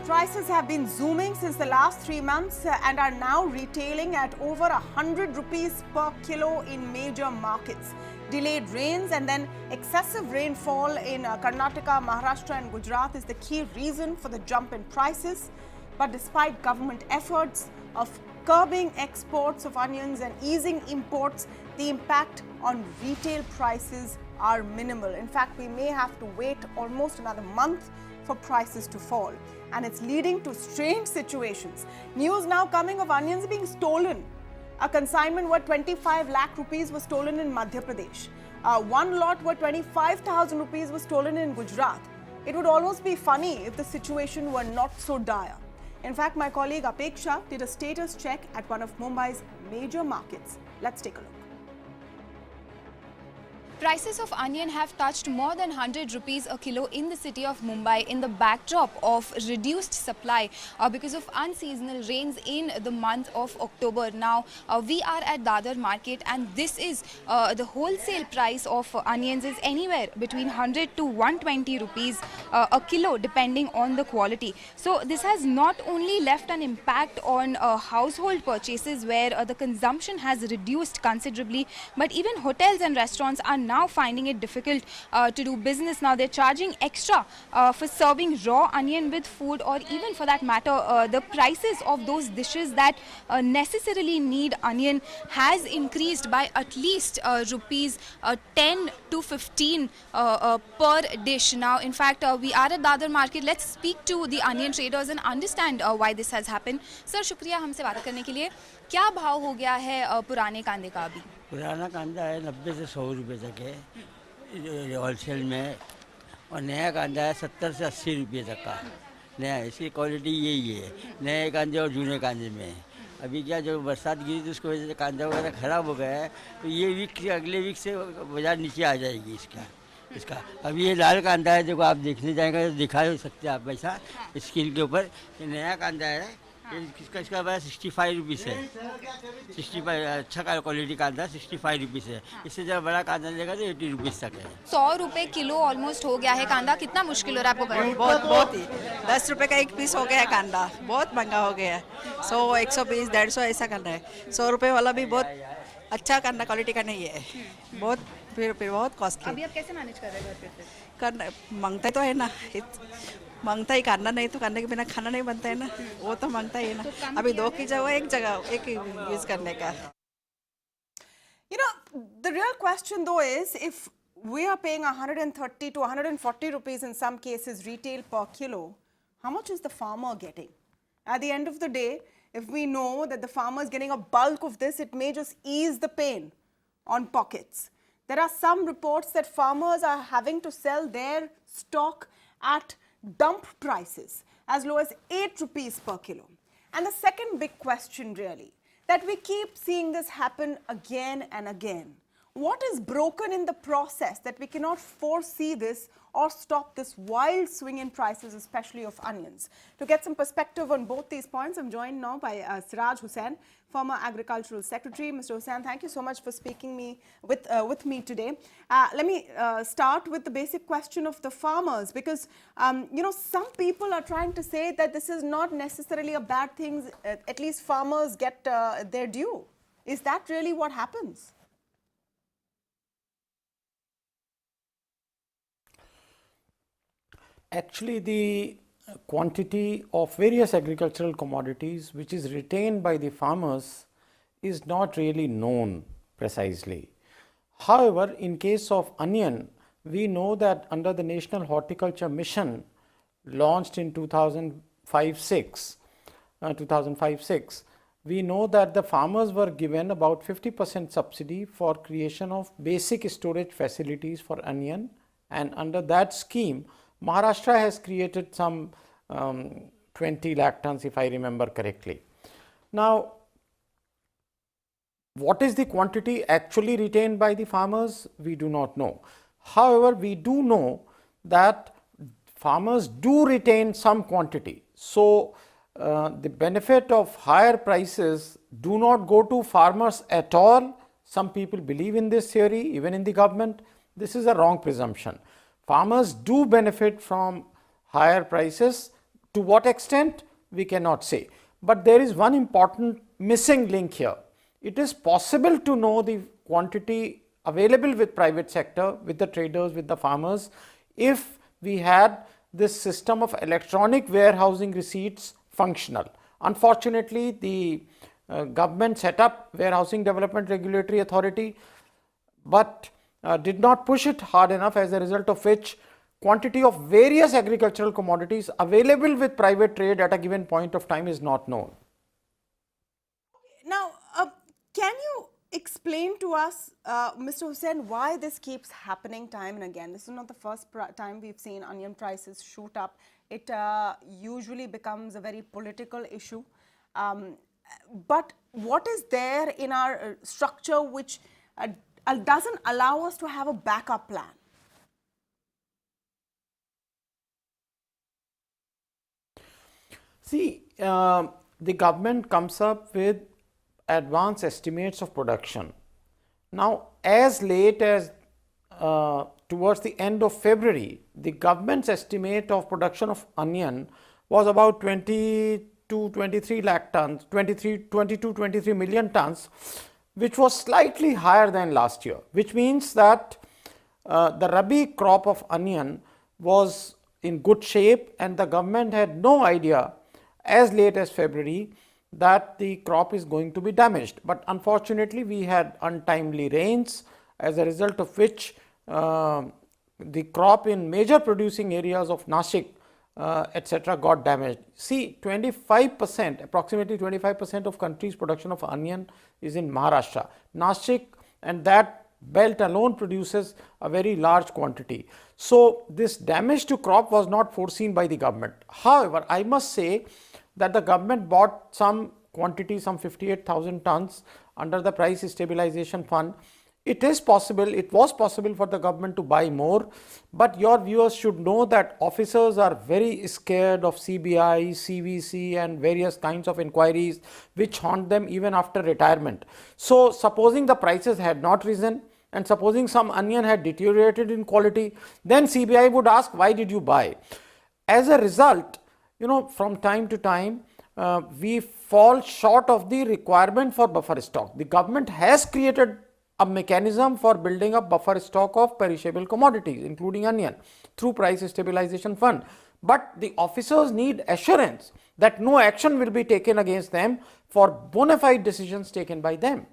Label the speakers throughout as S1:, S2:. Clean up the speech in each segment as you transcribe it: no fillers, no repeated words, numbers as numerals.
S1: Prices have been zooming since the last 3 months and are now retailing at over 100 rupees per kilo in major markets. Delayed rains and then excessive rainfall in Karnataka, Maharashtra and Gujarat is the key reason for the jump in prices. But despite government efforts of curbing exports of onions and easing imports, the impact on retail prices are minimal. In fact, we may have to wait almost another month for prices to fall. And it's leading to strange situations. News now coming of onions being stolen. A consignment worth 25 lakh rupees was stolen in Madhya Pradesh. One lot worth 25,000 rupees was stolen in Gujarat. It would almost be funny if the situation were not so dire. In fact, my colleague Apeksha did a status check at one of Mumbai's major markets. Let's take a look.
S2: Prices of onion have touched more than 100 rupees a kilo in the city of Mumbai in the backdrop of reduced supply because of unseasonal rains in the month of October. Now, we are at Dadar market and this is the wholesale price of onions is anywhere between 100 to 120 rupees a kilo depending on the quality. So this has not only left an impact on household purchases where the consumption has reduced considerably, but even hotels and restaurants are now finding it difficult to do business. Now they're charging extra for serving raw onion with food, or even for that matter the prices of those dishes that necessarily need onion has increased by at least rupees 10 to 15 per dish. Now in fact we are at Dadar market. Let's speak to the onion traders and understand why this has happened. Sir, शुक्रिया हमसे बात करने के लिए. क्या भाव हो गया है पुराने कांदे का अभी?
S3: पुराना कांदा है 90 से 100 रुपये तक है होलसेल में, और नया कांदा है 70 से 80 रुपये तक का नया. इसकी क्वालिटी यही है नए कांदे और जूने कांदे में. अभी क्या जो बरसात गिरी तो उसकी वजह से कांदा वगैरह ख़राब हो गया है, तो ये वीक से अगले वीक से बाज़ार नीचे आ जाएगी इसका. अभी ये लाल कांदा है, देखो आप देखने जाएंगे तो दिखा सकते हैं आप वैसा स्किन के ऊपर. ये नया कांदा है, इसका प्राइस 65 रुपीज़ है. 65 अच्छा क्वालिटी कांदा 65 रुपीज़ है. इससे जब बड़ा कांदा लेगा तो 80 रुपीज़ तक है.
S2: 100 रुपये किलो ऑलमोस्ट हो गया है कांदा. कितना मुश्किल हो रहा है आपको?
S4: बहुत ही 10 रुपये का एक पीस हो गया है कांदा. बहुत महंगा हो गया है. 100, 120, 150 ऐसा करना है. 100 रुपये वाला भी बहुत अच्छा कांदा क्वालिटी का नहीं है. बहुत फिर बहुत कॉस्टली.
S2: अभी आप कैसे मैनेज कर रहे हैं घर पे?
S4: करना मांगता तो है ना, मांगता ही करना, नहीं तो करने के बिना खाना नहीं बनता है ना. वो तो मांगता ही है ना. अभी 2 की जगह एक यूज करने का.
S1: You know, the real question though is, if we are paying 130 to 140 rupees in some cases retail per kilo, how much is the farmer getting? At the end of the day, if we know that the farmer is getting a bulk of this, it may just ease the pain on pockets. There are some reports that farmers are having to sell their stock at dump prices as low as 8 rupees per kilo. And the second big question really, that we keep seeing this happen again and again. What is broken in the process that we cannot foresee this or stop this wild swing in prices, especially of onions? To get some perspective on both these points, I'm joined now by Siraj Hussain, former Agricultural Secretary. Mr. Hussain, thank you so much for speaking with me today. Let me start with the basic question of the farmers, because you know, some people are trying to say that this is not necessarily a bad thing. At least farmers get their due. Is that really what happens?
S5: Actually, the quantity of various agricultural commodities which is retained by the farmers is not really known precisely. However, in case of onion, we know that under the National Horticulture Mission launched in 2005-6, we know that the farmers were given about 50% subsidy for creation of basic storage facilities for onion, and under that scheme, Maharashtra has created some 20 lakh tons, if I remember correctly. Now, what is the quantity actually retained by the farmers? We do not know. However, we do know that farmers do retain some quantity. So, the benefit of higher prices do not go to farmers at all. Some people believe in this theory, even in the government. This is a wrong presumption. Farmers do benefit from higher prices To what extent, we cannot say. But there is one important missing link here. It is possible to know the quantity available with private sector, with the traders, with the farmers, if we had this system of electronic warehousing receipts functional. Unfortunately, the government set up Warehousing Development Regulatory Authority, but did not push it hard enough, as a result of which quantity of various agricultural commodities available with private trade at a given point of time is not known.
S1: Now, can you explain to us, Mr. Hussain, why this keeps happening time and again? This is not the first time we've seen onion prices shoot up. It usually becomes a very political issue. But what is there in our structure which doesn't allow us to have a backup plan?
S5: See, the government comes up with advanced estimates of production. Now, as late as towards the end of February, the government's estimate of production of onion was about 20 to 23 lakh tons, 23 million tons, which was slightly higher than last year, which means that the Rabi crop of onion was in good shape, and the government had no idea as late as February that the crop is going to be damaged. But unfortunately, we had untimely rains, as a result of which the crop in major producing areas of Nashik, etc., got damaged. See, 25%, approximately 25% of country's production of onion is in Maharashtra. Nashik and that belt alone produces a very large quantity. So, this damage to crop was not foreseen by the government. However, I must say that the government bought some quantity, some 58,000 tons under the price stabilization fund. It is possible, it was possible for the government to buy more, but your viewers should know that officers are very scared of CBI, CVC and various kinds of inquiries which haunt them even after retirement. So, supposing the prices had not risen and supposing some onion had deteriorated in quality, then CBI would ask, why did you buy? As a result, from time to time, we fall short of the requirement for buffer stock. The government has created a mechanism for building up buffer stock of perishable commodities, including onion, through price stabilization fund. But the officers need assurance that no action will be taken against them for bona fide decisions taken by them.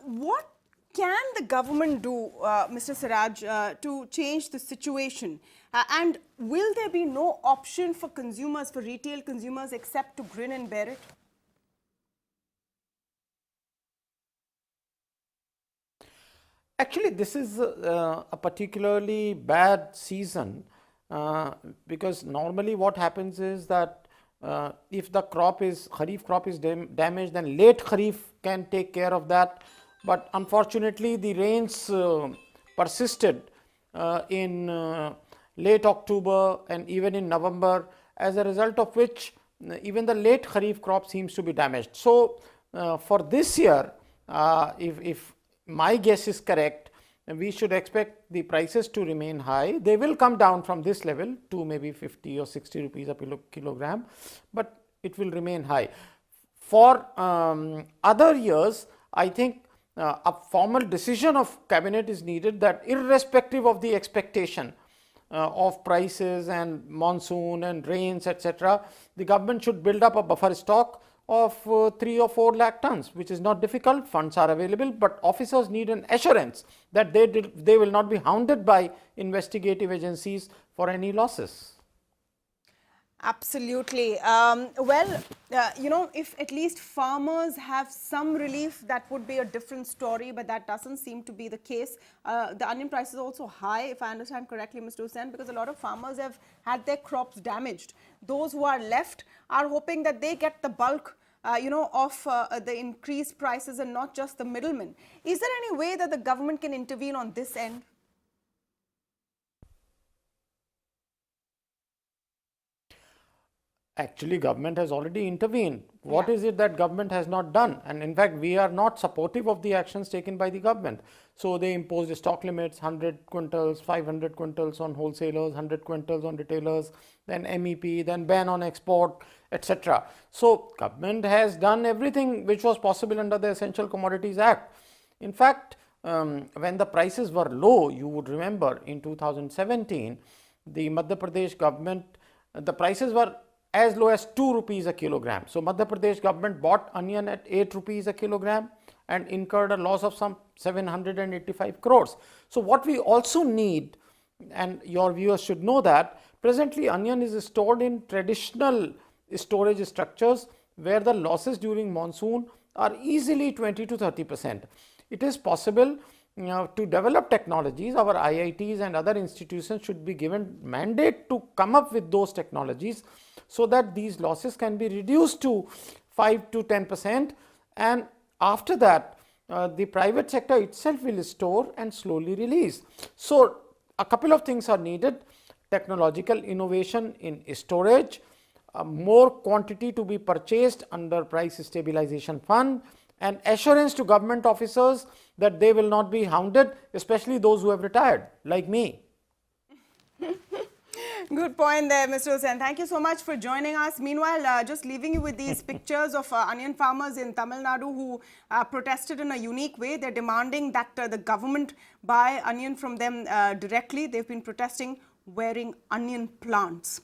S1: What can the government do, Mr. Siraj, to change the situation? And will there be no option for consumers, for retail consumers, except to grin and bear it?
S5: Actually, this is a particularly bad season because normally what happens is that if the Kharif crop is damaged, then late Kharif can take care of that. But unfortunately, the rains persisted in late October and even in November, as a result of which even the late Kharif crop seems to be damaged. So, for this year, if my guess is correct, we should expect the prices to remain high. They will come down from this level to maybe 50 or 60 rupees a kilogram, but it will remain high. For other years, I think a formal decision of cabinet is needed that irrespective of the expectation of prices and monsoon and rains, etc., the government should build up a buffer stock of 3 or 4 lakh tons, which is not difficult. Funds are available, but officers need an assurance that they will not be hounded by investigative agencies for any losses.
S1: Absolutely. If at least farmers have some relief, that would be a different story, but that doesn't seem to be the case. The onion price is also high, if I understand correctly, Mr. Hussain, because a lot of farmers have had their crops damaged. Those who are left are hoping that they get the bulk of the increased prices and not just the middlemen. Is there any way that the government can intervene on this end?
S5: actually government has already intervened. What is it that government has not done? And in fact, we are not supportive of the actions taken by the government. So they imposed stock limits, 100 quintals, 500 quintals on wholesalers, 100 quintals on retailers, then MEP, then ban on export, etc. So government has done everything which was possible under the Essential Commodities Act. In fact, when the prices were low, you would remember in 2017, the Madhya Pradesh government, the prices were as low as 2 rupees a kilogram. So Madhya Pradesh government bought onion at 8 rupees a kilogram and incurred a loss of some 785 crores. So what we also need, and your viewers should know that, presently onion is stored in traditional storage structures where the losses during monsoon are easily 20 to 30%. It is possible to develop technologies. Our IITs and other institutions should be given mandate to come up with those technologies so that these losses can be reduced to 5 to 10%, and after that the private sector itself will store and slowly release. So a couple of things are needed: technological innovation in storage, more quantity to be purchased under price stabilization fund, and assurance to government officers that they will not be hounded, especially those who have retired like me.
S1: Good point there, Mr. Hussain. Thank you so much for joining us. Meanwhile, just leaving you with these pictures of onion farmers in Tamil Nadu who protested in a unique way. They're demanding that the government buy onion from them directly. They've been protesting wearing onion plants.